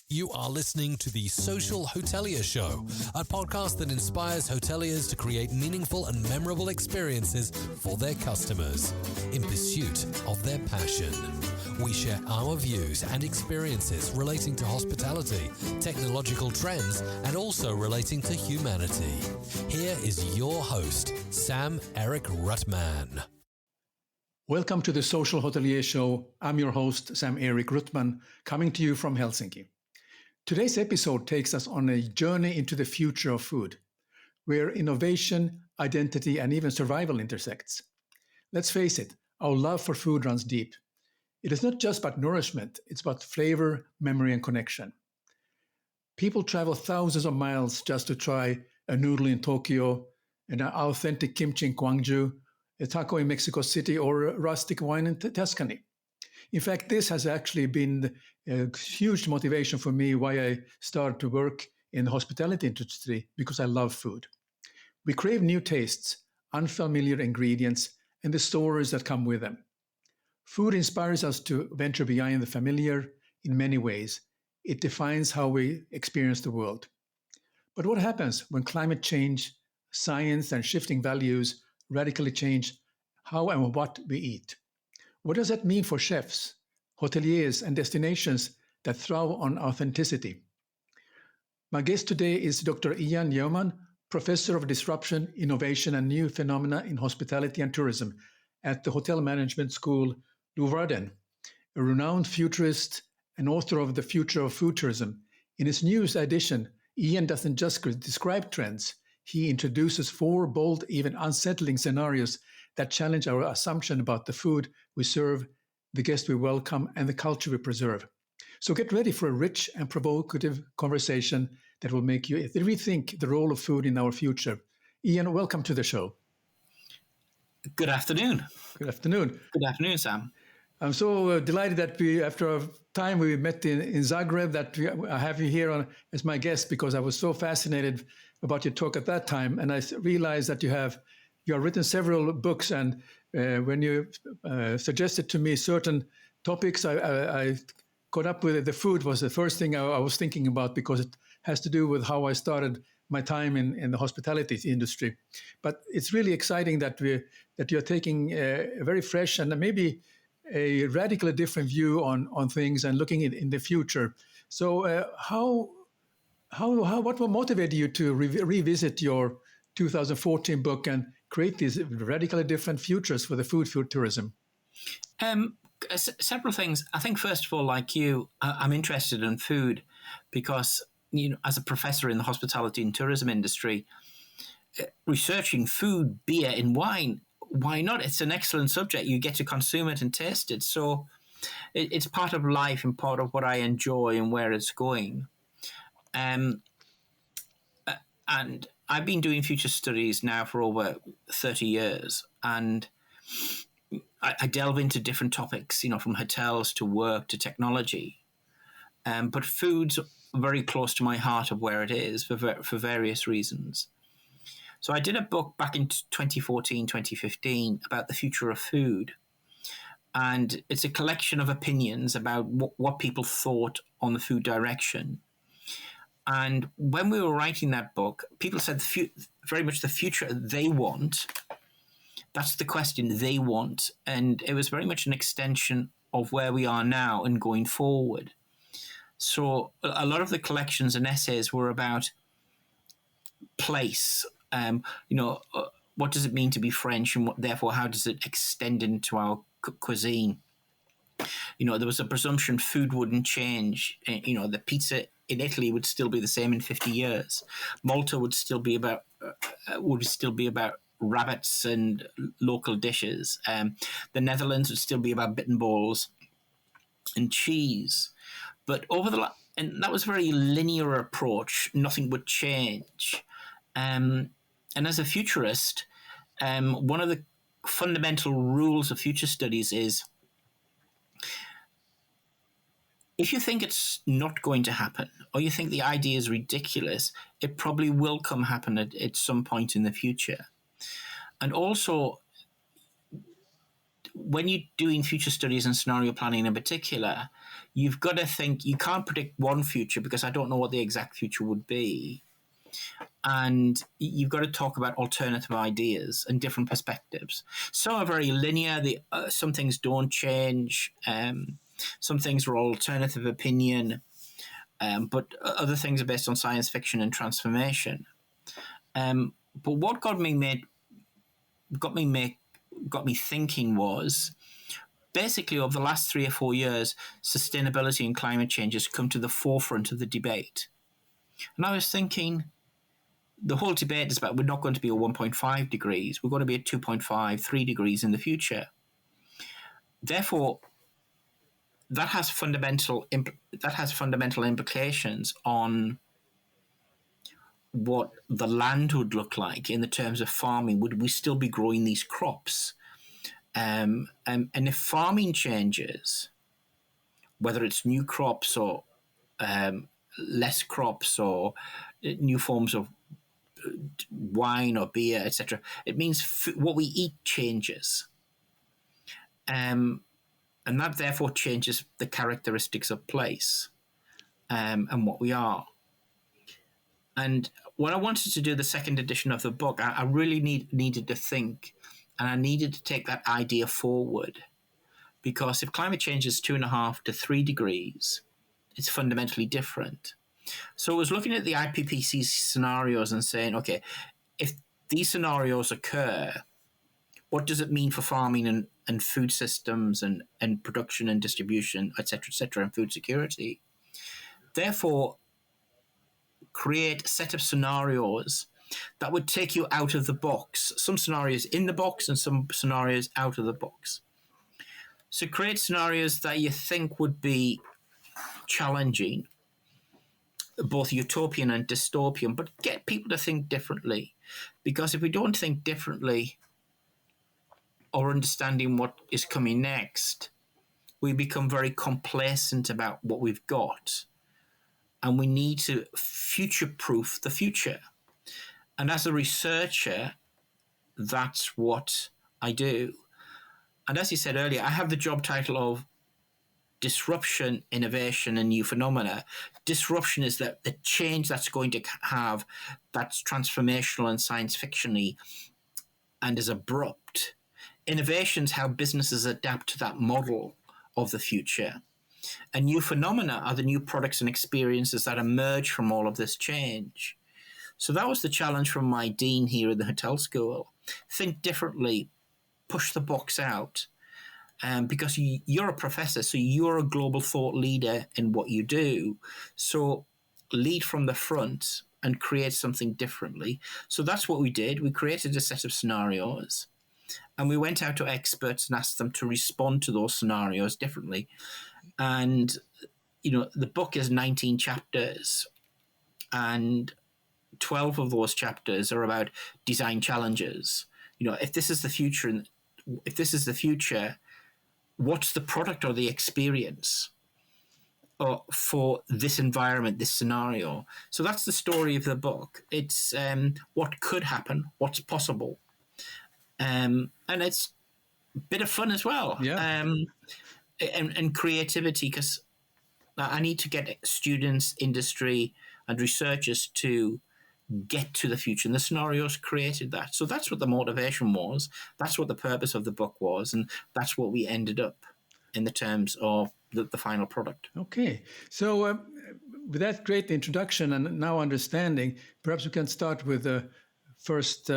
You are listening to the Social Hotelier Show, a podcast that inspires hoteliers to create meaningful and memorable experiences for their customers in pursuit of their passion. We share our views and experiences relating to hospitality, technological trends, and also relating to humanity. Here is your host, Sam-Erik Ruttmann. Welcome to the Social Hotelier Show. I'm your host, Sam-Erik Ruttmann, coming to you from Helsinki. Today's episode takes us on a journey into the future of food, where innovation, identity, and even survival intersects. Let's face it, our love for food runs deep. It is not just about nourishment, it's about flavor, memory, and connection. People travel thousands of miles just to try a noodle in Tokyo, an authentic kimchi in Gwangju, a taco in Mexico City, or a rustic wine in Tuscany. In fact, this has actually been a huge motivation for me why I started to work in the hospitality industry, because I love food. We crave new tastes, unfamiliar ingredients, and the stories that come with them. Food inspires us to venture beyond the familiar in many ways. It defines how we experience the world. But what happens when climate change, science, and shifting values radically change how and what we eat? What does that mean for chefs, hoteliers, and destinations that thrive on authenticity? My guest today is Dr. Yeoman, Professor of Disruption, Innovation, and New Phenomena in Hospitality and Tourism at the Hotel Management School, Leeuwarden, a renowned futurist and author of The Future of Food Tourism. In his newest edition, Ian doesn't just describe trends, he introduces 4 bold, even unsettling scenarios that challenge our assumption about the food we serve, the guests we welcome, and the culture we preserve. So get ready for a rich and provocative conversation that will make you rethink the role of food in our future. Ian, welcome to the show. Good afternoon. Good afternoon. Good afternoon, Sam. I'm so delighted that after a time we met in Zagreb, that I have you here as my guest, because I was so fascinated about your talk at that time. And I realized that you have written several books, and when you suggested to me certain topics, I caught up with it. The food was the first thing I was thinking about, because it has to do with how I started my time in the hospitality industry. But it's really exciting that you're taking a very fresh and maybe a radically different view on things and looking in the future. So what will motivate you to revisit your 2014 book and create these radically different futures for the food tourism? Several things. I think, first of all, like you, I'm interested in food because, as a professor in the hospitality and tourism industry, researching food, beer, and wine, why not? It's an excellent subject. You get to consume it and taste it. So it's part of life and part of what I enjoy and where it's going. And I've been doing future studies now for over 30 years. And I delve into different topics, from hotels to work to technology. But food's very close to my heart of where it is for various reasons. So I did a book back in 2014, 2015 about the future of food. And it's a collection of opinions about what people thought on the food direction. And when we were writing that book, people said very much the future they want. That's the question they want. And it was very much an extension of where we are now and going forward. So a lot of the collections and essays were about place. What does it mean to be French, and therefore how does it extend into our cuisine? There was a presumption food wouldn't change. The pizza in Italy would still be the same in 50 years. Malta would still be about rabbits and local dishes. The Netherlands would still be about bitten balls and cheese. But and that was a very linear approach. Nothing would change. And as a futurist, one of the fundamental rules of future studies is if you think it's not going to happen, or you think the idea is ridiculous, it probably will happen at some point in the future. And also, when you're doing future studies and scenario planning in particular, you've got to think, you can't predict one future because I don't know what the exact future would be. And you've got to talk about alternative ideas and different perspectives. Some are very linear. Some things don't change. Some things are alternative opinion, but other things are based on science fiction and transformation. But what got me thinking was, basically over the last 3 or 4 years, sustainability and climate change has come to the forefront of the debate. And I was thinking, the whole debate is about, we're not going to be at 1.5 degrees. We're going to be at 2.5, 3 degrees in the future. Therefore, that has fundamental implications on what the land would look like in the terms of farming. Would we still be growing these crops? And if farming changes, whether it's new crops or less crops or new forms of wine or beer, etc., it means what we eat changes. And that therefore changes the characteristics of place and what we are. And when I wanted to do the second edition of the book, I really needed to think, and I needed to take that idea forward. Because if climate change is 2.5 to 3 degrees, it's fundamentally different. So I was looking at the IPCC scenarios and saying, okay, if these scenarios occur, what does it mean for farming and food systems and production and distribution, et cetera, and food security? Therefore, create a set of scenarios that would take you out of the box. Some scenarios in the box and some scenarios out of the box. So create scenarios that you think would be challenging, both utopian and dystopian, but get people to think differently. Because if we don't think differently or understanding what is coming next, we become very complacent about what we've got. And we need to future-proof the future. And as a researcher, that's what I do. And as you said earlier, I have the job title of disruption, innovation, and new phenomena. Disruption is the change that's going to have, that's transformational and science fiction-y and is abrupt. Innovation is how businesses adapt to that model of the future. And new phenomena are the new products and experiences that emerge from all of this change. So that was the challenge from my dean here at the hotel school. Think differently, push the box out. Because you're a professor, so you're a global thought leader in what you do. So lead from the front and create something differently. So that's what we did. We created a set of scenarios and we went out to experts and asked them to respond to those scenarios differently. And, the book is 19 chapters and 12 of those chapters are about design challenges. If this is the future, what's the product or the experience for this environment, this scenario? So that's the story of the book. It's what could happen, what's possible. And it's a bit of fun as well. Yeah. And creativity, because I need to get students, industry, and researchers to get to the future. And the scenarios created that. So that's what the motivation was. That's what the purpose of the book was. And that's what we ended up in the terms of the final product. Okay. So with that great introduction and now understanding, perhaps we can start with the first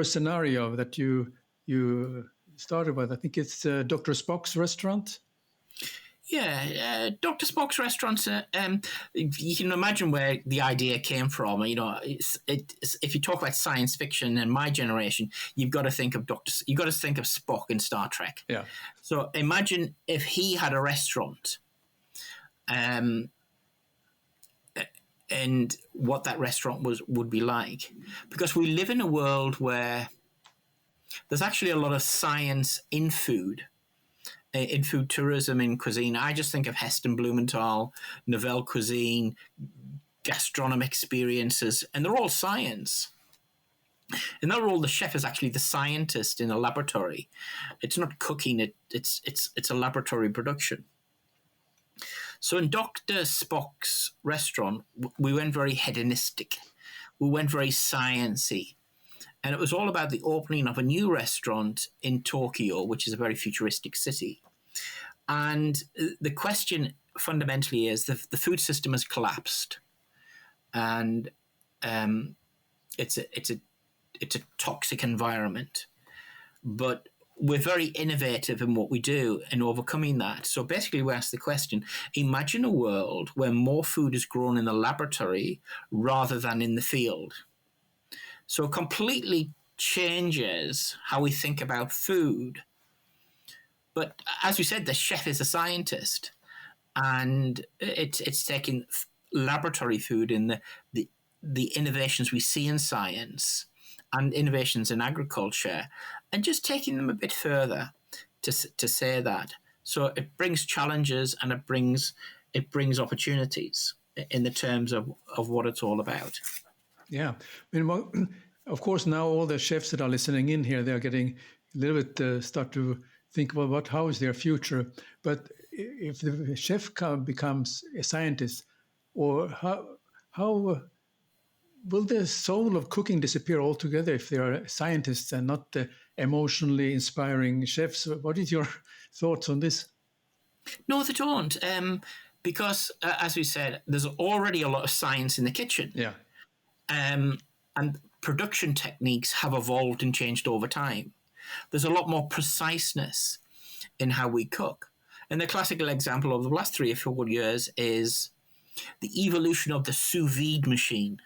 scenario that you started with. I think it's Dr. Spock's restaurant. Yeah, Dr. Spock's restaurants. You can imagine where the idea came from. If you talk about science fiction and my generation, you've got to think of Spock in Star Trek. Yeah. So imagine if he had a restaurant, and what that restaurant would be like, because we live in a world where there's actually a lot of science in food. In food tourism, in cuisine. I just think of Heston Blumenthal, Nouvelle Cuisine, gastronomic experiences, and they're all science. In that role, the chef is actually the scientist in a laboratory. It's not cooking; it's a laboratory production. So in Dr. Spock's restaurant, we went very hedonistic. We went very sciencey. And it was all about the opening of a new restaurant in Tokyo, which is a very futuristic city. And the question fundamentally is the food system has collapsed. And it's a toxic environment. But we're very innovative in what we do in overcoming that. So basically we ask the question, imagine a world where more food is grown in the laboratory rather than in the field. So it completely changes how we think about food. But as we said, the chef is a scientist, and it's taking laboratory food in the innovations we see in science and innovations in agriculture, and just taking them a bit further to say that. So it brings challenges and it brings opportunities in the terms of what it's all about. Yeah. I mean, well, of course, now all the chefs that are listening in here, they're getting a little bit, start to think about how is their future. But if the chef becomes a scientist, or how will the soul of cooking disappear altogether if they are scientists and not the emotionally inspiring chefs? What is your thoughts on this? No, they don't. Because, as we said, there's already a lot of science in the kitchen. Yeah. And production techniques have evolved and changed over time. There's a lot more preciseness in how we cook. And the classical example of the last 3 or 4 years is the evolution of the sous vide machine.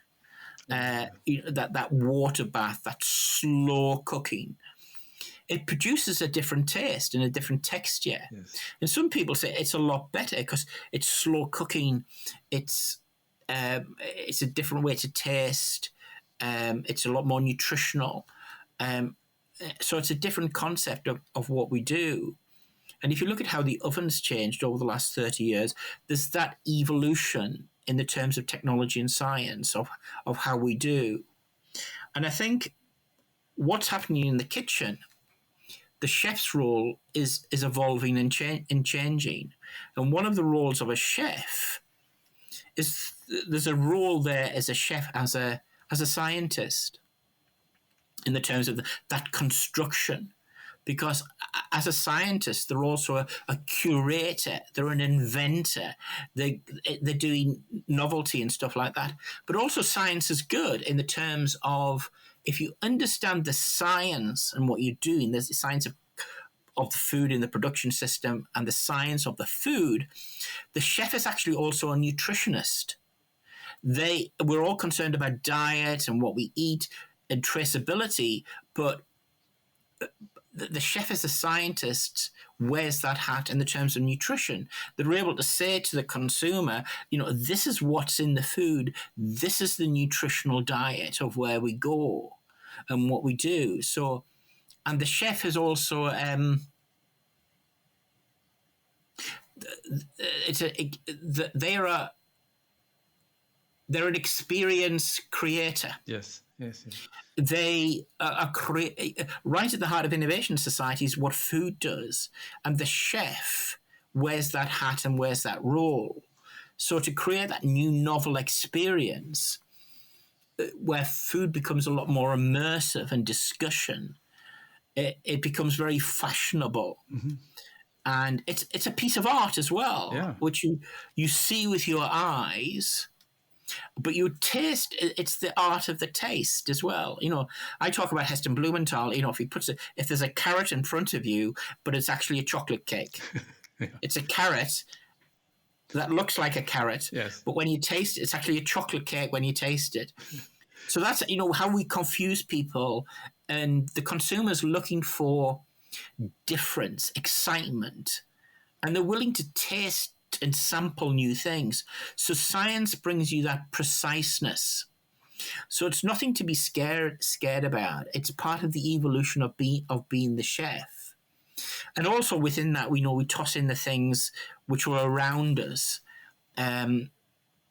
That water bath, that slow cooking, it produces a different taste and a different texture. Yes. And some people say it's a lot better because it's slow cooking. It's a different way to taste. It's a lot more nutritional. So it's a different concept of what we do. And if you look at how the oven's changed over the last 30 years, there's that evolution in the terms of technology and science of how we do. And I think what's happening in the kitchen, the chef's role is evolving and changing. And one of the roles of a chef is there's a role there as a chef, as a scientist, in the terms of that construction. Because as a scientist, they're also a curator, they're an inventor, they're doing novelty and stuff like that. But also science is good in the terms of if you understand the science and what you're doing, there's the science of the food in the production system and the science of the food, the chef is actually also a nutritionist. We're all concerned about diet and what we eat and traceability, but the chef as a scientist wears that hat in the terms of nutrition. They're able to say to the consumer, this is what's in the food. This is the nutritional diet of where we go and what we do. So, and the chef is also, they're an experience creator. Yes. They are right at the heart of innovation societies what food does, and the chef wears that hat and wears that role. So to create that new novel experience where food becomes a lot more immersive and discussion, it becomes very fashionable. Mm-hmm. And it's a piece of art as well, which you see with your eyes. But you taste, it's the art of the taste as well. I talk about Heston Blumenthal, if there's a carrot in front of you, but it's actually a chocolate cake. It's a carrot that looks like a carrot, yes. But when you taste it, it's actually a chocolate cake when you taste it. So that's, how we confuse people, and the consumer's looking for difference, excitement, and they're willing to taste and sample new things. So science brings you that preciseness. So it's nothing to be scared about. It's part of the evolution of being the chef. And also within that, we toss in the things which are around us.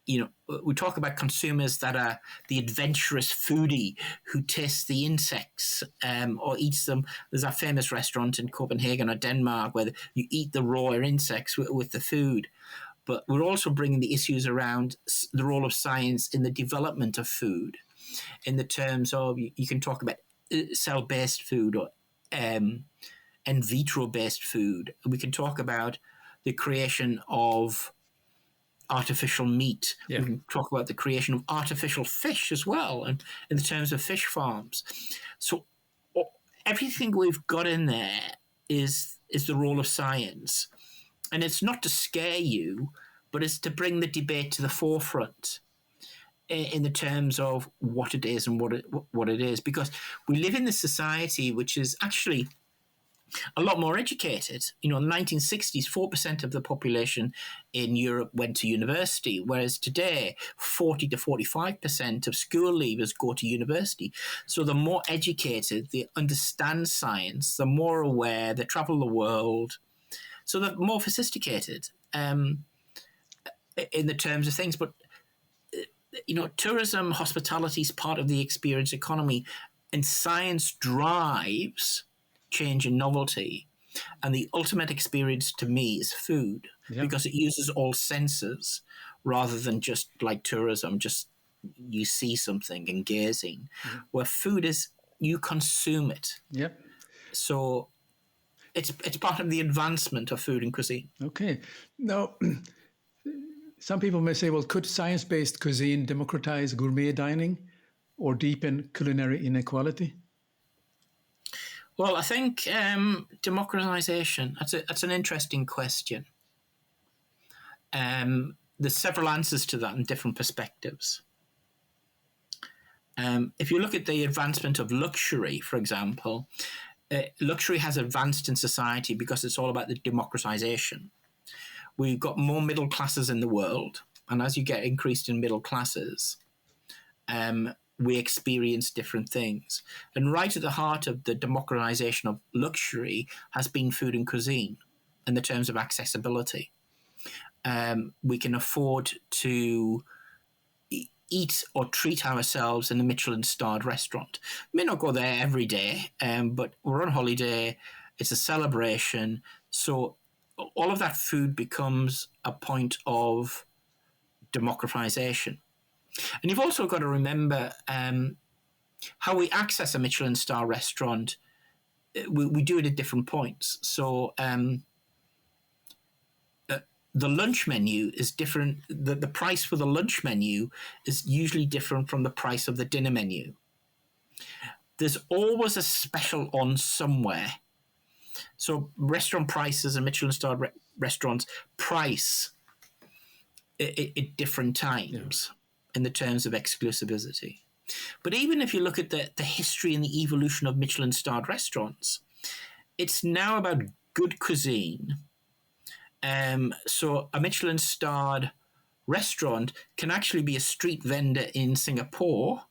we talk about consumers that are the adventurous foodie who tastes the insects or eats them. There's a famous restaurant in Copenhagen or Denmark where you eat the raw insects with the food. But we're also bringing the issues around the role of science in the development of food, in the terms of you can talk about cell-based food or in vitro-based food. We can talk about the creation of artificial meat. Yeah. We can talk about the creation of artificial fish as well, and in the terms of fish farms. So everything we've got in there is the role of science. And it's not to scare you, but it's to bring the debate to the forefront in the terms of what it is and what it is. Because we live in this society which is actually a lot more educated. In the 1960s, 4% of the population in Europe went to university, whereas today, 40 to 45% of school leavers go to university. So they're more educated, they understand science, they're more aware, they travel the world. So they're more sophisticated in the terms of things. But, tourism, hospitality is part of the experience economy, and science drives change and novelty. And the ultimate experience to me is food, because it uses all senses rather than just like tourism, just you see something and gazing, where food is you consume it. Yeah. So it's part of the advancement of food and cuisine. Okay. Now, some people may say, well, could science-based cuisine democratize gourmet dining or deepen culinary inequality? Well, I think democratization, that's an interesting question. There's several answers to that and different perspectives. If you look at the advancement of luxury, for example, luxury has advanced in society because it's all about the democratization. We've got more middle classes in the world, and as you get increased in middle classes, we experience different things. And right at the heart of the democratization of luxury has been food and cuisine in the terms of accessibility. We can afford to eat or treat ourselves in a Michelin-starred restaurant. We may not go there every day, but we're on holiday. It's a celebration. So all of that food becomes a point of democratization. And you've also got to remember how we access a Michelin-star restaurant. We do it at different points. So the lunch menu is different. The price for the lunch menu is usually different from the price of the dinner menu. There's always a special on somewhere. So restaurant prices and Michelin-starred restaurants price at different times in the terms of exclusivity. But even if you look at the history and the evolution of Michelin-starred restaurants, it's now about good cuisine. So a Michelin-starred restaurant can actually be a street vendor in Singapore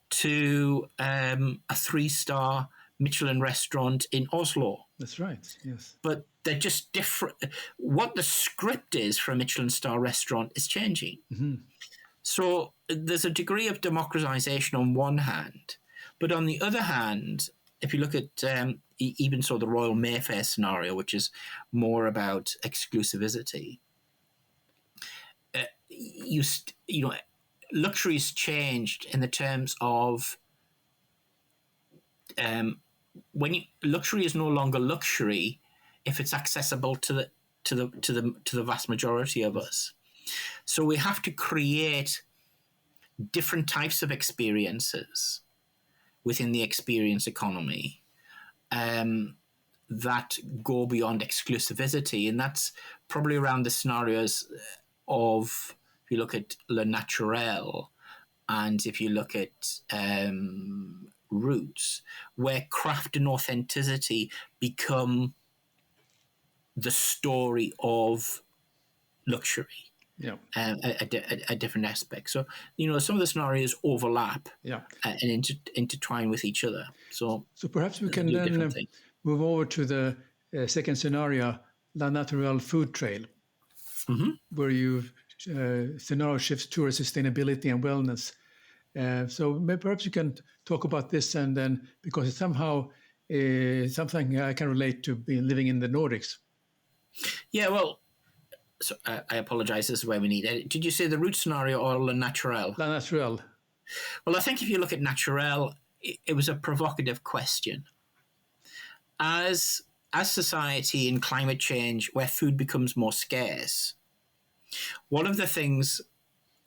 to a 3-star Michelin restaurant in Oslo. That's right, yes. But they're just different. What the script is for a Michelin-star restaurant is changing. Mm-hmm. So there's a degree of democratization on one hand, but on the other hand, if you look at even so the Royal Mayfair scenario, which is more about exclusivity, luxury's changed in the terms of luxury is no longer luxury if it's accessible to the vast majority of us. So we have to create different types of experiences within the experience economy that go beyond exclusivity. And that's probably around the scenarios of, if you look at Le Naturel and if you look at Roots, where craft and authenticity become the story of luxury. Yeah, a different aspect. So, some of the scenarios overlap and intertwine with each other. So perhaps we can then move over to the second scenario, La Naturelle food trail, where you've scenario shifts towards sustainability and wellness. So maybe perhaps you can talk about this, and then because it's somehow something I can relate to being living in the Nordics. Yeah, well, so I apologize. This is where we need it. Did you say the root scenario or le naturel? La naturel. Well, I think if you look at naturel, it was a provocative question. As society and climate change, where food becomes more scarce, one of the things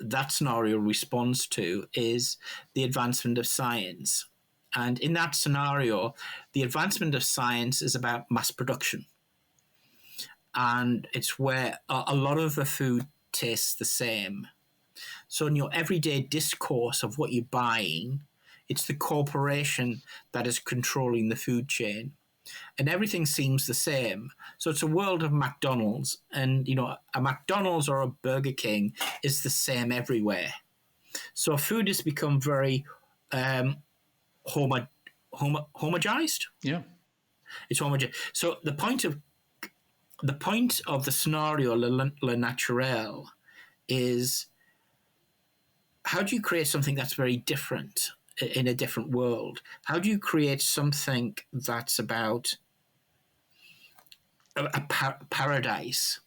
that scenario responds to is the advancement of science. And in that scenario, the advancement of science is about mass production. And it's where a lot of the food tastes the same. So in your everyday discourse of what you're buying, it's the corporation that is controlling the food chain. And everything seems the same. So it's a world of McDonald's, and a McDonald's or a Burger King is the same everywhere. So food has become very homogenized. Yeah, it's homogenized. So the point of the scenario le naturel is, how do you create something that's very different in a different world? How do you create something that's about a paradise?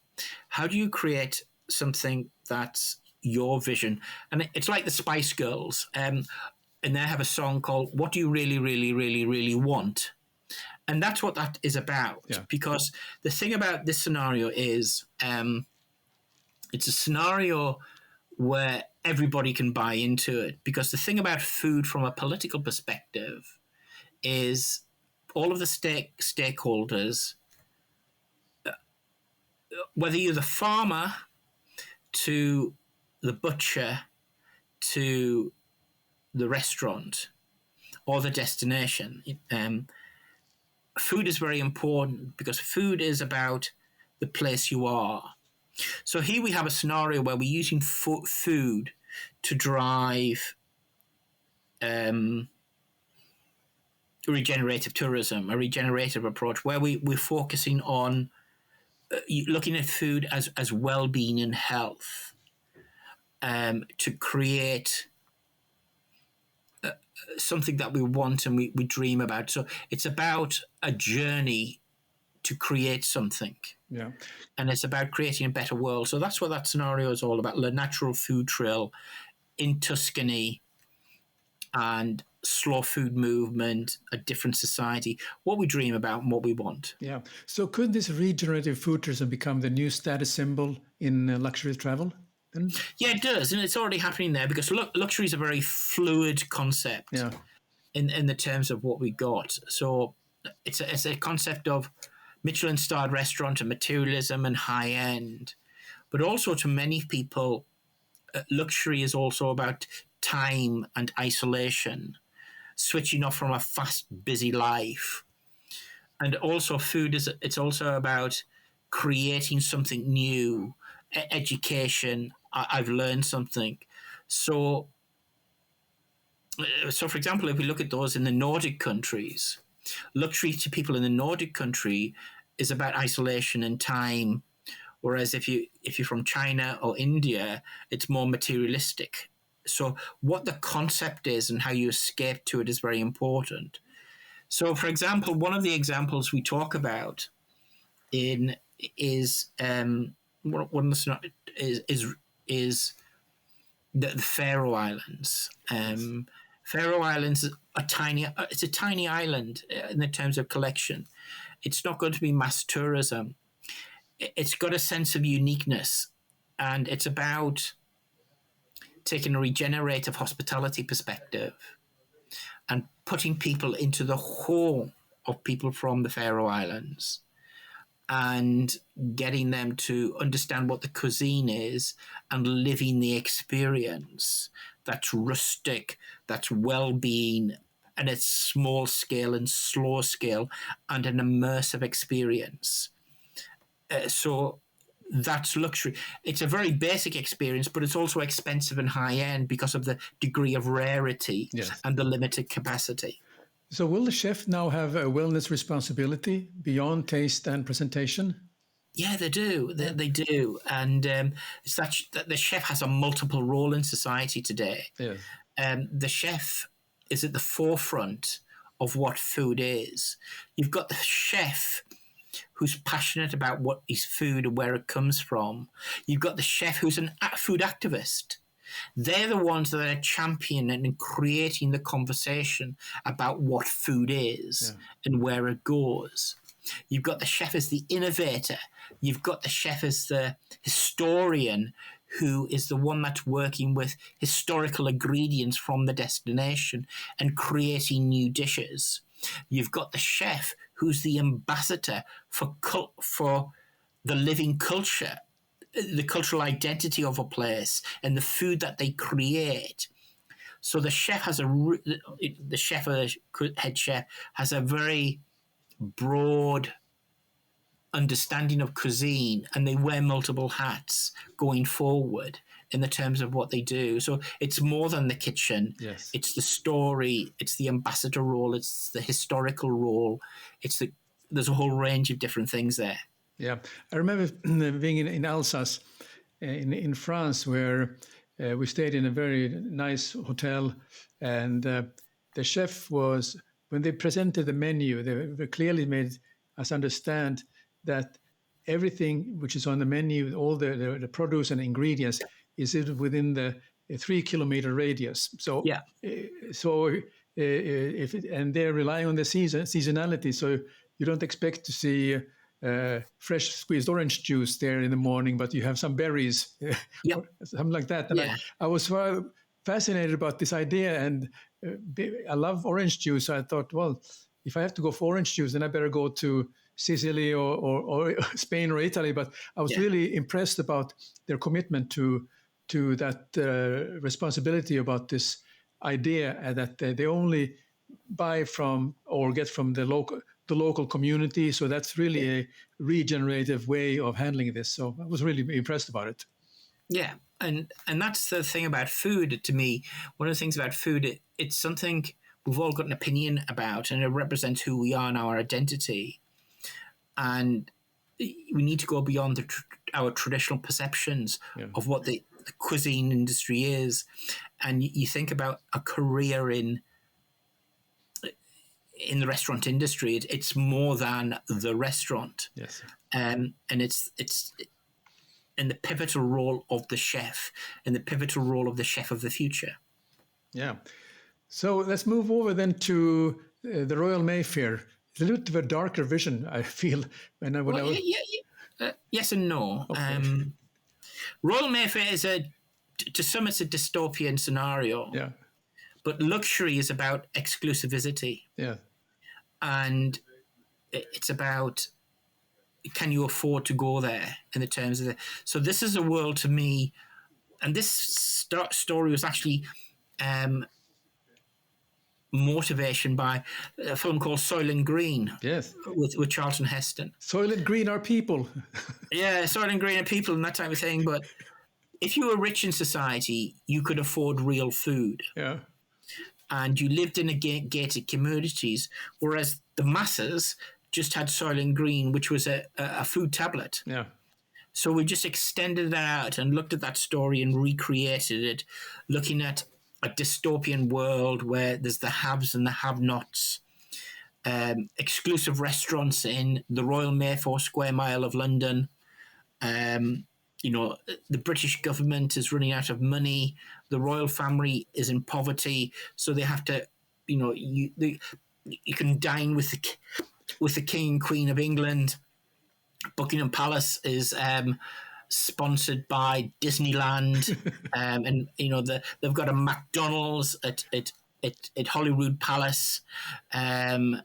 How do you create something that's your vision? And it's like the Spice Girls, and they have a song called "What Do You Really, Really, Really, Really Want?" And that's what that is about. Yeah. Because the thing about this scenario is, it's a scenario where everybody can buy into it. Because the thing about food from a political perspective is all of the stakeholders, whether you're the farmer to the butcher to the restaurant or the destination, food is very important, because food is about the place you are. So here we have a scenario where we're using food to drive regenerative tourism, a regenerative approach, where we're focusing on looking at food as well-being and health, to create something that we want and we dream about. So it's about a journey to create something. Yeah. And it's about creating a better world. So that's what that scenario is all about. The natural food trail in Tuscany and slow food movement, a different society, what we dream about and what we want. Yeah. So could this regenerative food tourism become the new status symbol in luxury travel? Then? Yeah, it does. And it's already happening there, because luxury is a very fluid concept. Yeah. In the terms of what we got. So it's a concept of Michelin-starred restaurant and materialism and high-end. But also, to many people, luxury is also about time and isolation, switching off from a fast, busy life. And also food it's also about creating something new, education. I've learned something. So for example, if we look at those in the Nordic countries, luxury to people in the Nordic country is about isolation and time, whereas if you're from China or India, it's more materialistic. So what the concept is and how you escape to it is very important. So, for example, one of the examples we talk about is the Faroe Islands. Faroe Islands is a tiny island in the terms of collection. It's not going to be mass tourism. It's got a sense of uniqueness, and it's about taking a regenerative hospitality perspective and putting people into the home of people from the Faroe Islands and getting them to understand what the cuisine is and living the experience. That's rustic, that's well-being, and it's small scale and slow scale and an immersive experience. So that's luxury. It's a very basic experience, but it's also expensive and high-end because of the degree of rarity and the limited capacity. So will the chef now have a wellness responsibility beyond taste and presentation? Yeah, they do. They do, and it's that the chef has a multiple role in society today. Yes. The chef is at the forefront of what food is. You've got the chef who's passionate about what his food and where it comes from. You've got the chef who's a food activist. They're the ones that are championing and creating the conversation about what food is and where it goes. You've got the chef as the innovator. You've got the chef as the historian, who is the one that's working with historical ingredients from the destination and creating new dishes. You've got the chef who's the ambassador for the living culture, the cultural identity of a place and the food that they create. So the chef has the chef or the head chef has a very broad understanding of cuisine, and they wear multiple hats going forward in the terms of what they do. So it's more than the kitchen. Yes. It's the story. It's the ambassador role. It's the historical role. There's a whole range of different things there. Yeah, I remember being in Alsace, in France, where we stayed in a very nice hotel, and the chef was, when they presented the menu, they clearly made us understand that everything which is on the menu, all the produce and ingredients, is within the 3-kilometer radius. So, yeah. And they're relying on the seasonality, so you don't expect to see fresh squeezed orange juice there in the morning, but you have some berries, or something like that. And I was fascinated about this idea, and I love orange juice. I thought, well, if I have to go for orange juice, then I better go to Sicily or Spain or Italy. But I was really impressed about their commitment to that responsibility about this idea that they only buy from or get from the local community. So that's really a regenerative way of handling this. So I was really impressed about it. Yeah, and that's the thing about food. To me, one of the things about food, it's something we've all got an opinion about, and it represents who we are and our identity. And we need to go beyond our traditional perceptions of what the cuisine industry is. And you think about a career in the restaurant industry, it's more than the restaurant. Yes. And it's in the pivotal role of the chef, and the pivotal role of the chef of the future. Yeah. So let's move over then to the Royal Mayfair. It's a little bit of a darker vision, I feel. Yes and no. Okay. Royal Mayfair is to some it's a dystopian scenario. Yeah. But luxury is about exclusivity. Yeah. And it's about, can you afford to go there in the terms of so this is a world to me, and this story was actually motivation by a film called Soylent Green. Yes. With Charlton Heston. Soylent Green are people. Yeah, Soylent Green are people and that type of thing. But if you were rich in society, you could afford real food. Yeah. And you lived in a gated communities, whereas the masses just had Soylent Green, which was a food tablet. Yeah. So we just extended that out and looked at that story and recreated it, looking at a dystopian world where there's the haves and the have-nots, exclusive restaurants in the Royal Mayfair Square Mile of London. The British government is running out of money. The royal family is in poverty, so they have to, you can dine with the King and Queen of England. Buckingham Palace is sponsored by Disneyland, and they've got a McDonald's at Holyrood Palace. So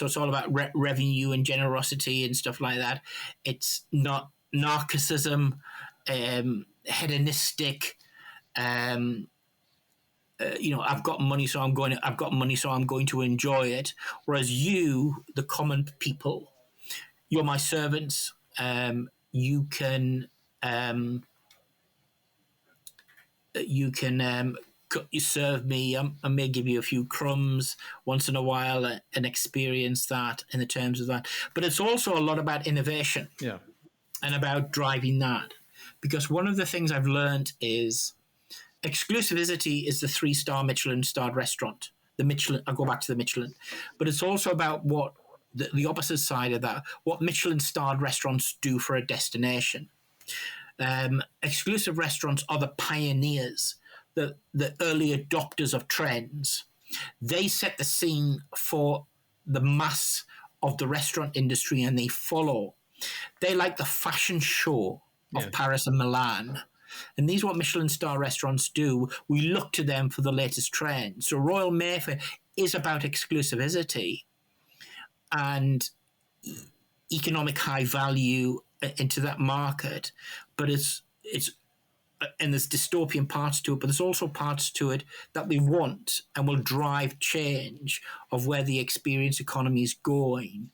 it's all about revenue and generosity and stuff like that. It's not narcissism, hedonistic. I've got money, so I'm going to enjoy it. Whereas you, the common people, you're my servants. You can you serve me. I may give you a few crumbs once in a while and experience that in the terms of that. But it's also a lot about innovation. Yeah. and about driving that. Because one of the things I've learned is exclusivity is the 3-star Michelin starred restaurant. The Michelin, I'll go back to the Michelin, but it's also about what the opposite side of that, what Michelin starred restaurants do for a destination. Exclusive restaurants are the pioneers, the early adopters of trends. They set the scene for the mass of the restaurant industry, and they follow. They like the fashion show of Paris and Milan. And these are what Michelin star restaurants do. We look to them for the latest trends. So Royal Mayfair is about exclusivity and economic high value into that market. But it's and there's dystopian parts to it, but there's also parts to it that we want and will drive change of where the experience economy is going.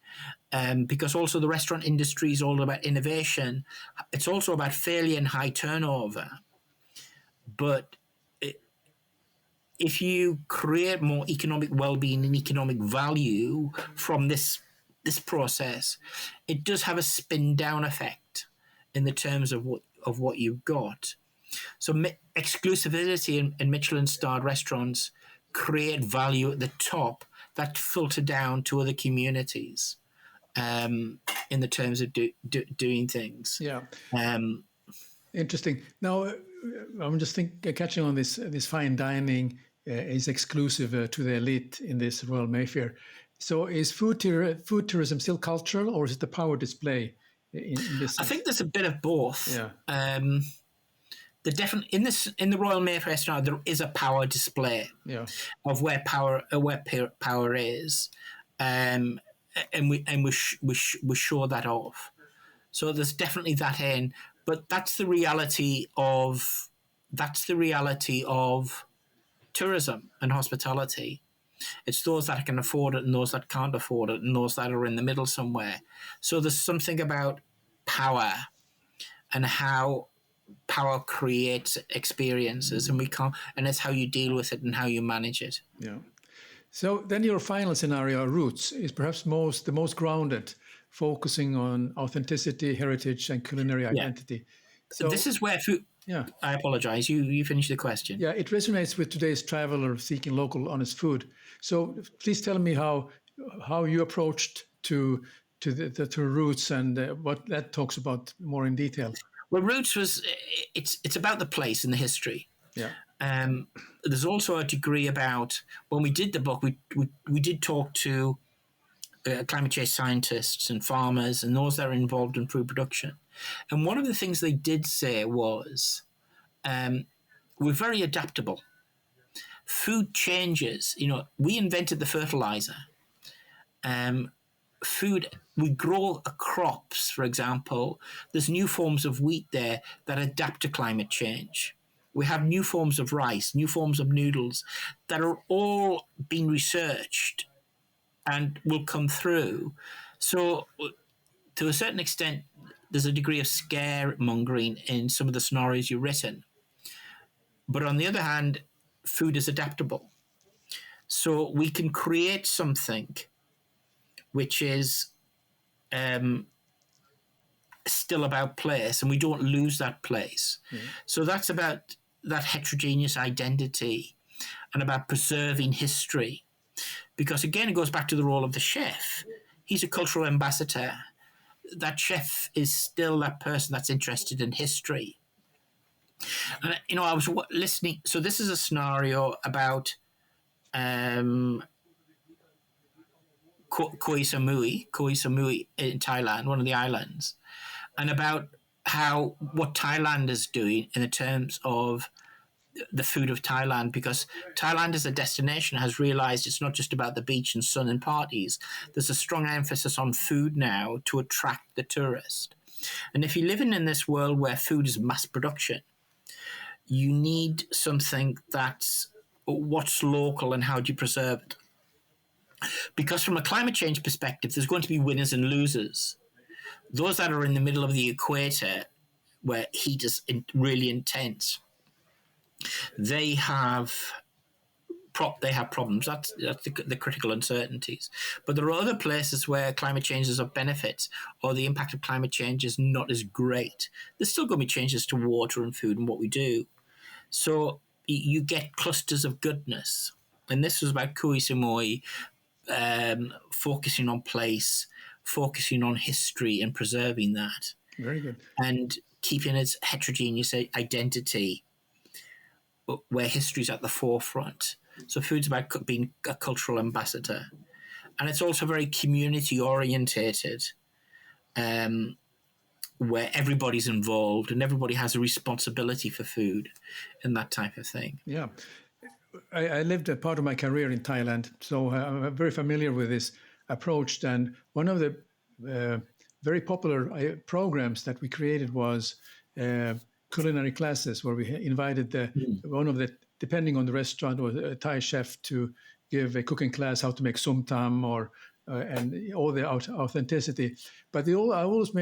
Because also the restaurant industry is all about innovation. It's also about failure and high turnover. But if you create more economic well-being and economic value from this process, it does have a spin-down effect in the terms of what you've got. So exclusivity in Michelin-starred restaurants create value at the top that filter down to other communities in the terms of doing things. Yeah. Interesting. Now, I'm just catching on this fine dining is exclusive to the elite in this Royal Mayfair. So is food tourism still cultural, or is it the power display in this? I think there's a bit of both. Yeah. In the Royal Mayfair restaurant, there is a power display of where power is, and we show that off. So there's definitely that in, but that's the reality of tourism and hospitality. It's those that can afford it and those that can't afford it and those that are in the middle somewhere. So there's something about power and how power creates experiences, and it's how you deal with it and how you manage it. Yeah. So then your final scenario, roots, is perhaps the most grounded, focusing on authenticity, heritage, and culinary identity. So this is where food. Yeah. I apologize. You finish the question. Yeah, it resonates with today's traveler seeking local, honest food. So please tell me how you approached to the roots and what that talks about more in detail. Well, roots it's about the place and the history. Yeah. There's also a degree about when we did the book, we did talk to climate change scientists and farmers and those that are involved in food production. And one of the things they did say was, we're very adaptable. Food changes. We invented the fertilizer. We grow crops, for example. There's new forms of wheat there that adapt to climate change. We have new forms of rice, new forms of noodles that are all being researched and will come through. So to a certain extent, there's a degree of scaremongering in some of the scenarios you've written. But on the other hand, food is adaptable. So we can create something which is still about place, and we don't lose that place. Mm-hmm. So that's about that heterogeneous identity and about preserving history. Because again, it goes back to the role of the chef. He's a cultural ambassador. That chef is still that person that's interested in history. And, I was listening. So this is a scenario about Koh Samui in Thailand, one of the islands, and about what Thailand is doing in the terms of the food of Thailand, because Thailand as a destination has realized it's not just about the beach and sun and parties. There's a strong emphasis on food now to attract the tourist. And if you're living in this world where food is mass production, you need something that's what's local and how do you preserve it. Because from a climate change perspective, there's going to be winners and losers. Those that are in the middle of the equator, where heat is really intense, they have they have problems. That's the critical uncertainties. But there are other places where climate change is of benefit, or the impact of climate change is not as great. There's still going to be changes to water and food and what we do. So you get clusters of goodness. And this was about cuisine, focusing on place, focusing on history and preserving that. Very good. And keeping its heterogeneous identity where history's at the forefront. So food's about being a cultural ambassador. And it's also very community orientated, where everybody's involved and everybody has a responsibility for food and that type of thing. Yeah. I lived a part of my career in Thailand, so I'm very familiar with this approach. And one of the very popular programs that we created was culinary classes, where we invited one of the, depending on the restaurant, or a Thai chef to give a cooking class how to make sum tam, or and all the authenticity. But I always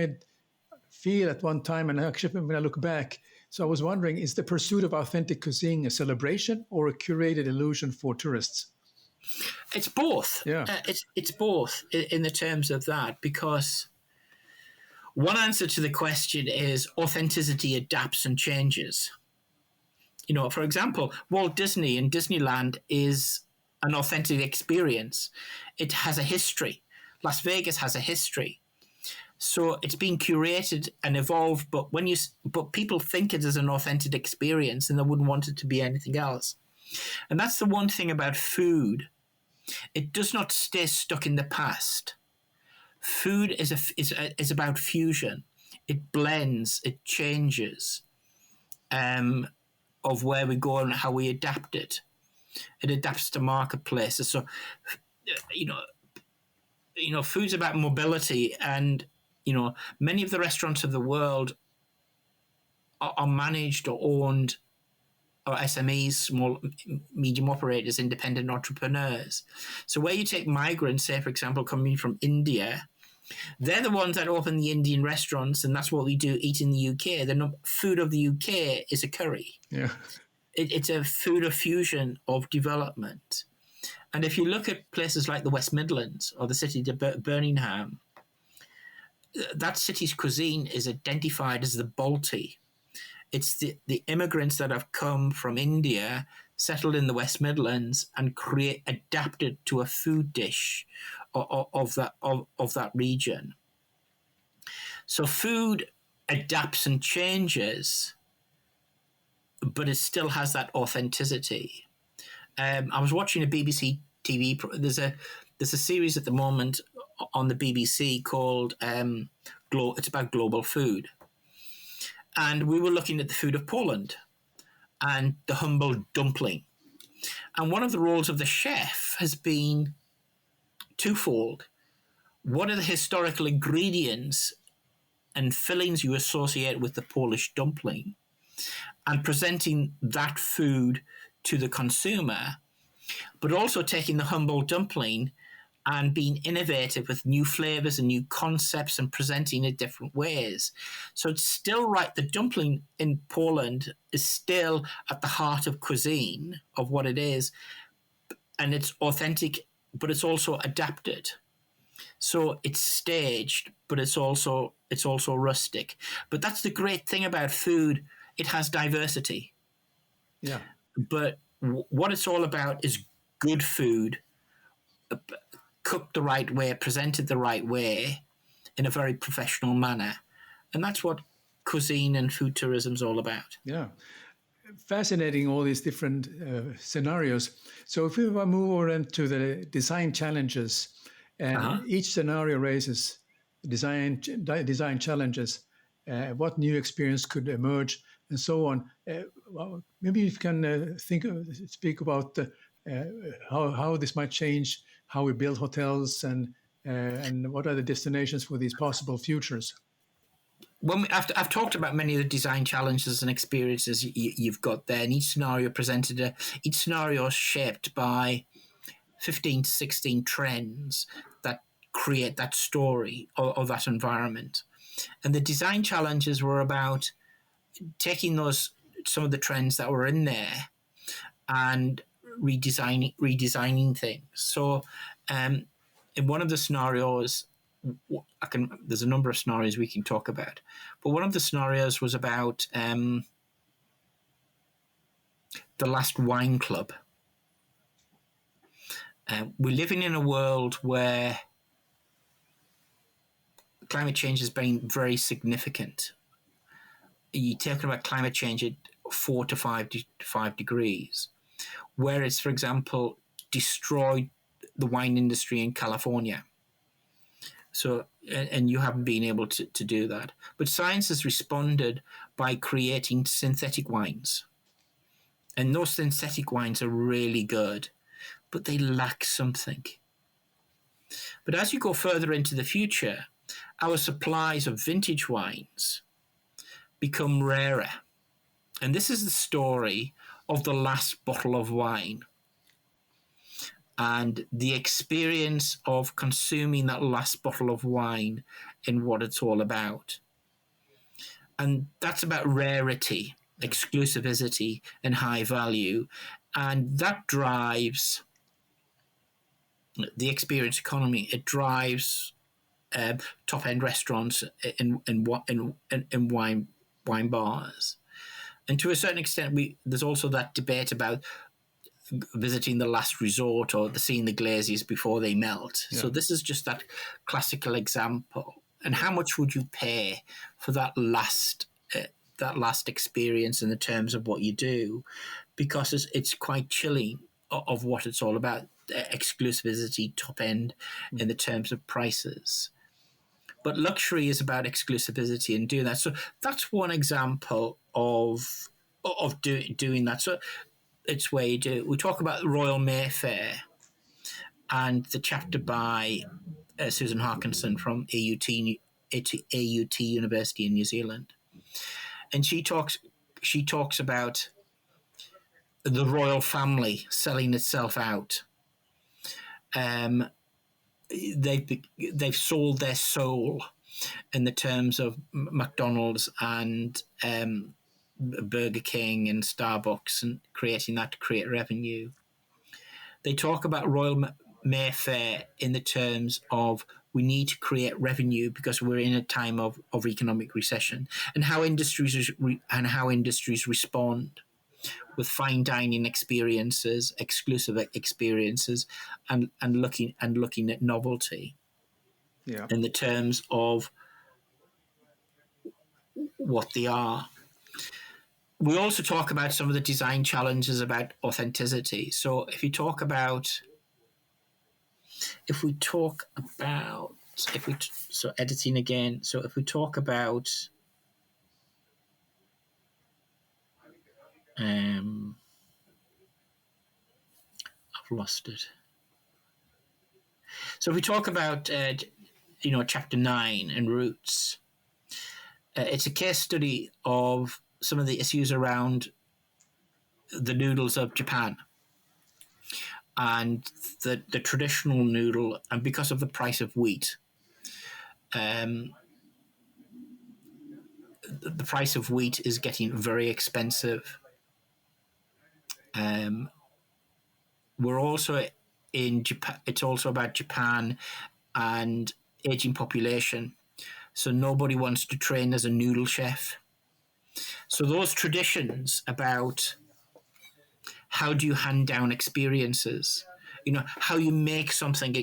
feel at one time, and actually when I look back, so I was wondering, is the pursuit of authentic cuisine a celebration or a curated illusion for tourists? It's both. Yeah. It's both in the terms of that, because one answer to the question is authenticity adapts and changes. For example, Walt Disney and Disneyland is an authentic experience. It has a history. Las Vegas has a history. So it's been curated and evolved, but people think it is an authentic experience and they wouldn't want it to be anything else. And that's the one thing about food. It does not stay stuck in the past. Food is about fusion. It blends, it changes of where we go and how we adapt it. It adapts to marketplaces. So, food's about mobility, and many of the restaurants of the world are managed or owned, or SMEs, small, medium operators, independent entrepreneurs. So where you take migrants, say, for example, coming from India, they're the ones that open the Indian restaurants, and that's what we do eat in the UK. The food of the UK is a curry. Yeah, it's a food of fusion, of development. And if you look at places like the West Midlands or the city of Birmingham, that city's cuisine is identified as the Balti. It's the immigrants that have come from India, settled in the West Midlands, and adapted to a food dish of that region. So food adapts and changes, but it still has that authenticity. I was watching a BBC TV. There's a series at the moment on the BBC called it's about global food. And we were looking at the food of Poland and the humble dumpling. And one of the roles of the chef has been twofold. What are the historical ingredients and fillings you associate with the Polish dumpling? And presenting that food to the consumer, but also taking the humble dumpling and being innovative with new flavors and new concepts and presenting it different ways. So it's still right. The dumpling in Poland is still at the heart of cuisine, of what it is. And it's authentic, but it's also adapted. So it's staged, but it's also rustic. But that's the great thing about food. It has diversity. Yeah. But what it's all about is good food, cooked the right way, presented the right way, in a very professional manner. And that's what cuisine and food tourism is all about. Yeah. Fascinating, all these different scenarios. So if we move over into the design challenges, and each scenario raises design challenges, what new experience could emerge, and so on. Maybe you can speak about how this might change how we build hotels, and what are the destinations for these possible futures. I've talked about many of the design challenges and experiences you've got there, and each scenario is shaped by 15 to 16 trends that create that story or that environment. And the design challenges were about taking some of the trends that were in there and redesigning things. So, in one of the scenarios, there's a number of scenarios we can talk about, but one of the scenarios was about the last wine club. We're living in a world where climate change has been very significant. You're talking about climate change at 4 to 5 degrees, where it's, for example, destroyed the wine industry in California. So, and you haven't been able to do that. But science has responded by creating synthetic wines. And those synthetic wines are really good, but they lack something. But as you go further into the future, our supplies of vintage wines become rarer. And this is the story of the last bottle of wine and the experience of consuming that last bottle of wine and what it's all about. And that's about rarity, exclusivity, and high value. And that drives the experience economy. It drives top-end restaurants and wine bars. And to a certain extent, there's also that debate about visiting the last resort or seeing the glaziers before they melt. Yeah. So this is just that classical example. And how much would you pay for that last experience in the terms of what you do? Because it's quite chilling of what it's all about. Exclusivity, top end, in the terms of prices. But luxury is about exclusivity and doing that. So that's one example of doing that. So it's where you do. We talk about Royal Mayfair and the chapter by Susan Harkinson from AUT University in New Zealand, and she talks about the royal family selling itself out. They've sold their soul in the terms of McDonald's and Burger King and Starbucks, and creating that to create revenue. They talk about Royal Mayfair in the terms of we need to create revenue because we're in a time of economic recession, and how industries respond with fine dining experiences, exclusive experiences, and looking at novelty. Yeah. In the terms of what they are. We also talk about some of the design challenges about authenticity. So if we talk about editing again. So if we talk about I've lost it. So if we talk about chapter 9 and roots, it's a case study of some of the issues around the noodles of Japan and the traditional noodle, and because of the price of wheat, the price of wheat is getting very expensive. We're also in Japan. It's also about Japan and aging population. So nobody wants to train as a noodle chef. So those traditions about how do you hand down experiences, how you make something,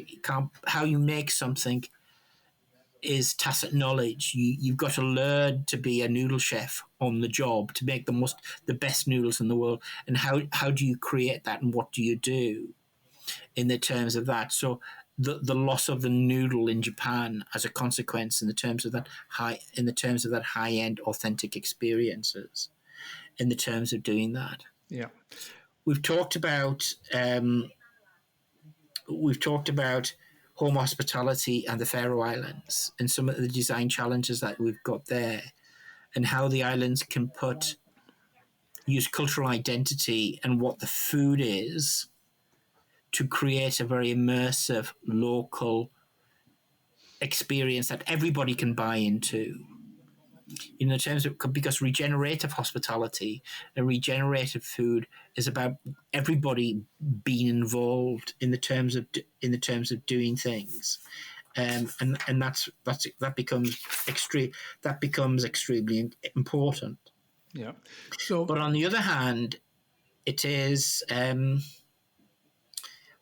is tacit knowledge. You've got to learn to be a noodle chef on the job to make the best noodles in the world. And how do you create that, and what do you do in the terms of that? So the loss of the noodle in Japan as a consequence in the terms of that high-end authentic experiences, in the terms of doing that. Yeah. We've talked about home hospitality and the Faroe Islands and some of the design challenges that we've got there, and how the islands can use cultural identity and what the food is to create a very immersive local experience that everybody can buy into. in terms of, because regenerative hospitality and regenerative food is about everybody being involved in the terms of doing things, and that becomes extremely important. Yeah. So, but on the other hand, it is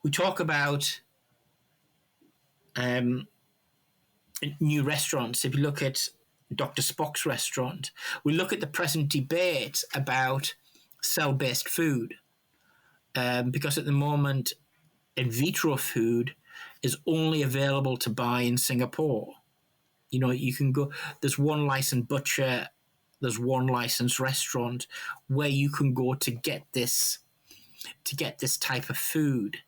we talk about new restaurants. If you look at Dr. Spock's restaurant, we look at the present debate about cell-based food, because at the moment, in vitro food is only available to buy in Singapore. You can go. There's one licensed butcher, there's one licensed restaurant where you can go to get this type of food,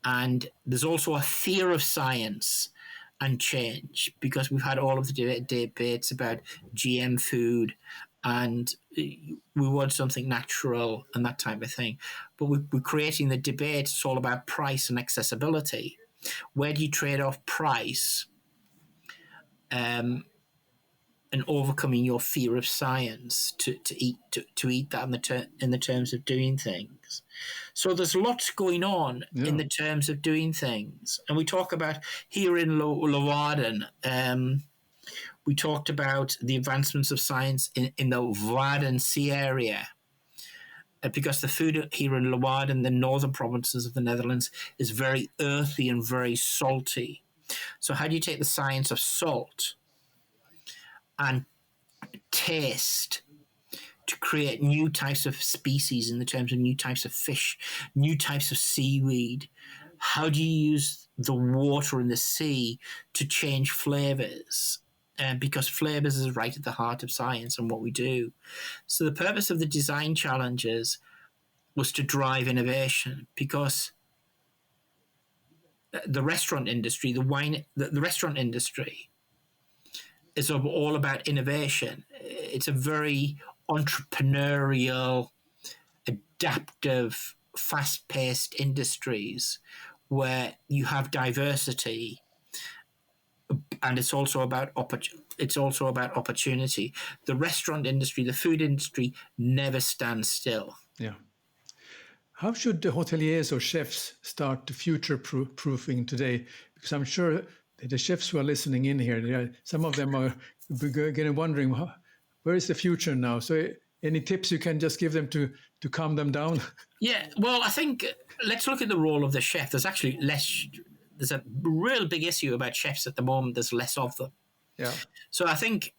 and there's also a fear of science and change, because we've had all of the debates about GM food and we want something natural and that type of thing. But we're creating the debate. It's all about price and accessibility. Where do you trade off price and overcoming your fear of science to eat that in the terms of doing things? So there's lots going on in the terms of doing things. And we talk about here in Leeuwarden, we talked about the advancements of science in the Wadden Sea area, because the food here in Leeuwarden, the northern provinces of the Netherlands, is very earthy and very salty. So how do you take the science of salt and taste to create new types of species in the terms of new types of fish, new types of seaweed? How do you use the water in the sea to change flavors? Because flavors is right at the heart of science and what we do. So the purpose of the design challenges was to drive innovation, because the restaurant industry, the restaurant industry is all about innovation. It's a very entrepreneurial, adaptive, fast-paced industries where you have diversity, and it's also about opportunity. The restaurant industry, the food industry, never stands still. Yeah. How should the hoteliers or chefs start to future-proofing today? Because I'm sure that the chefs who are listening in here, some of them are getting wondering, where is the future now? So any tips you can just give them to calm them down? Yeah, well, I think let's look at the role of the chef. There's actually less. There's a real big issue about chefs at the moment. There's less of them. Yeah. So I think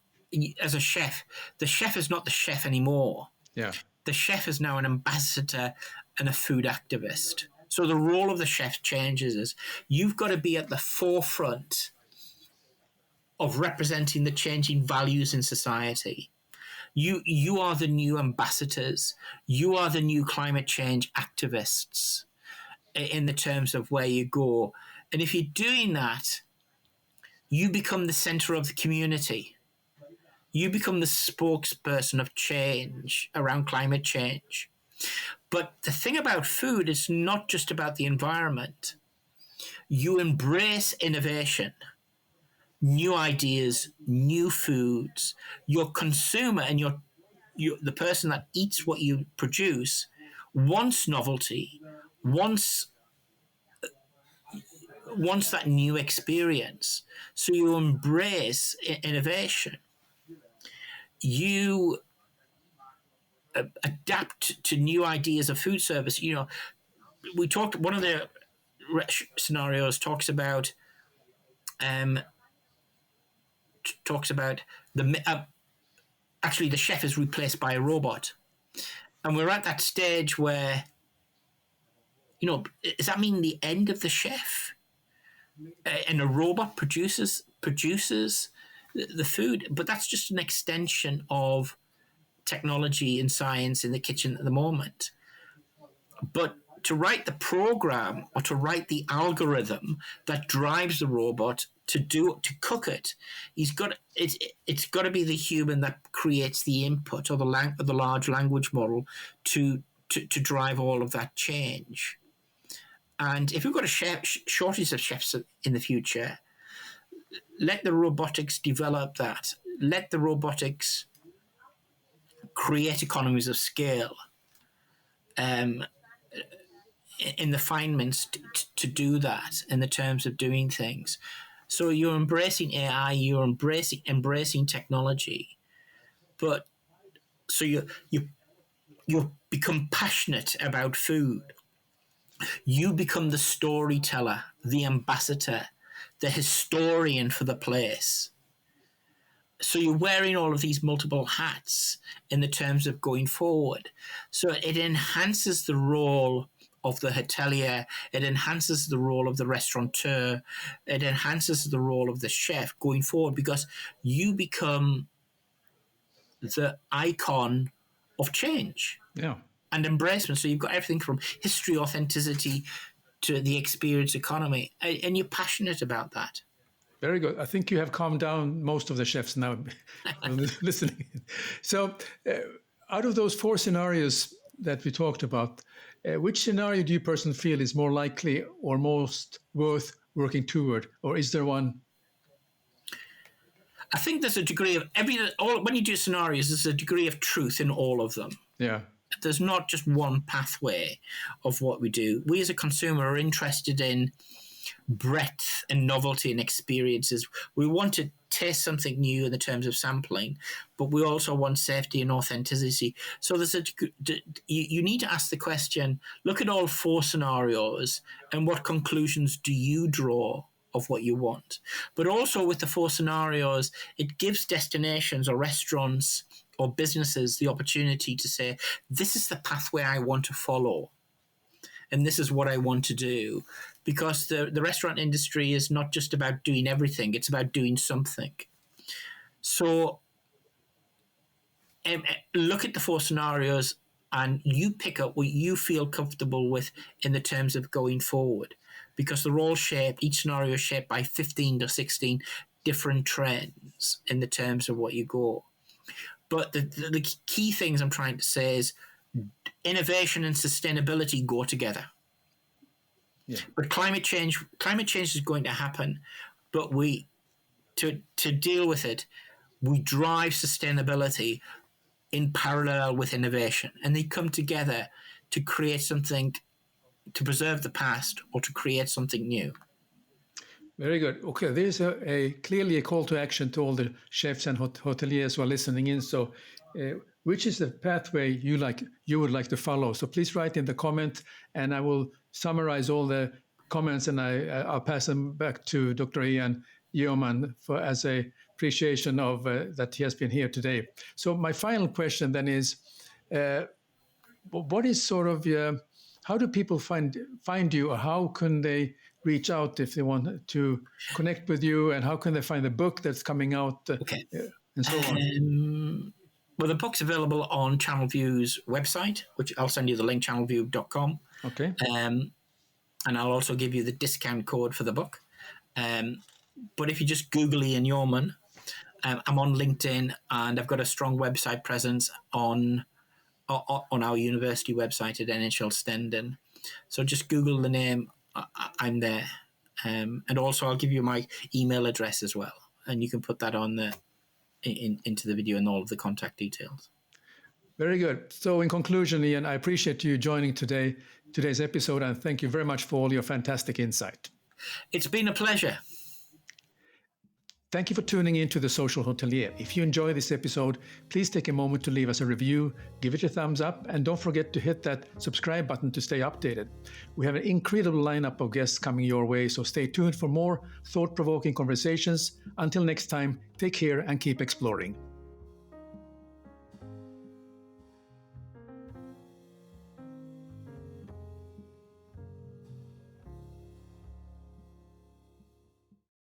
as a chef, the chef is not the chef anymore. Yeah. The chef is now an ambassador and a food activist. So the role of the chef changes. Is you've got to be at the forefront of representing the changing values in society. You are the new ambassadors. You are the new climate change activists in the terms of where you go. And if you're doing that, you become the center of the community. You become the spokesperson of change around climate change. But the thing about food is not just about the environment. You embrace innovation, new ideas, new foods. Your consumer and the person that eats what you produce wants novelty, wants that new experience. So you embrace innovation. You adapt to new ideas of food service. We talked. One of the scenarios talks about actually the chef is replaced by a robot, and we're at that stage where does that mean the end of the chef? And a robot produces the food, but that's just an extension of technology and science in the kitchen at the moment. But to write the program or to write the algorithm that drives the robot to cook it, it's got to be the human that creates the input or the large language model to drive all of that change. And if we've got a shortage of chefs in the future, let the robotics develop that. Let the robotics create economies of scale in the refinements to do that in the terms of doing things. So you're embracing AI, you're embracing technology, but so you become passionate about food. You become the storyteller, the ambassador, the historian for the place. So you're wearing all of these multiple hats in the terms of going forward. So it enhances the role of the hotelier, it enhances the role of the restaurateur, it enhances the role of the chef going forward, because you become the icon of change and embracement. So you've got everything from history, authenticity, to the experience economy, and you're passionate about that. Very good. I think you have calmed down most of the chefs now listening. So out of those 4 scenarios that we talked about, which scenario do you personally feel is more likely or most worth working toward? Or is there one? I think there's a degree of when you do scenarios, there's a degree of truth in all of them. Yeah. There's not just one pathway of what we do. We as a consumer are interested in breadth and novelty and experiences. We want to taste something new in the terms of sampling, but we also want safety and authenticity. So there's you need to ask the question, look at all 4 scenarios and what conclusions do you draw of what you want. But also with the 4 scenarios, it gives destinations or restaurants or businesses the opportunity to say, this is the pathway I want to follow, and this is what I want to do. Because the restaurant industry is not just about doing everything, it's about doing something. So look at the 4 scenarios and you pick up what you feel comfortable with in the terms of going forward. Because they're all shaped, each scenario is shaped by 15 to 16 different trends in the terms of what you go. But the key things I'm trying to say is innovation and sustainability go together. Yeah. But climate change is going to happen, but to deal with it, we drive sustainability in parallel with innovation, and they come together to create something, to preserve the past or to create something new. Very good. Okay, there's clearly a call to action to all the chefs and hoteliers who are listening in. So which is the pathway you would like to follow? So please write in the comment, and I will summarize all the comments, and I'll pass them back to Dr. Ian Yeoman as a appreciation of that he has been here today. So my final question then is, what is sort of how do people find you, or how can they reach out if they want to connect with you, and how can they find the book that's coming out, and so on? Well, the book's available on Channel View's website, which I'll send you the link, channelview.com. Okay. And I'll also give you the discount code for the book. But if you just Google Ian Yeoman, I'm on LinkedIn, and I've got a strong website presence on our university website at NHL Stendon. So just Google the name, I'm there. And also I'll give you my email address as well, and you can put that on into the video and all of the contact details. Very good. So in conclusion, Ian, I appreciate you joining today's episode, and thank you very much for all your fantastic insight. It's been a pleasure. Thank you for tuning in to The Social Hotelier. If you enjoy this episode, please take a moment to leave us a review, give it a thumbs up, and don't forget to hit that subscribe button to stay updated. We have an incredible lineup of guests coming your way, so stay tuned for more thought-provoking conversations. Until next time, take care and keep exploring.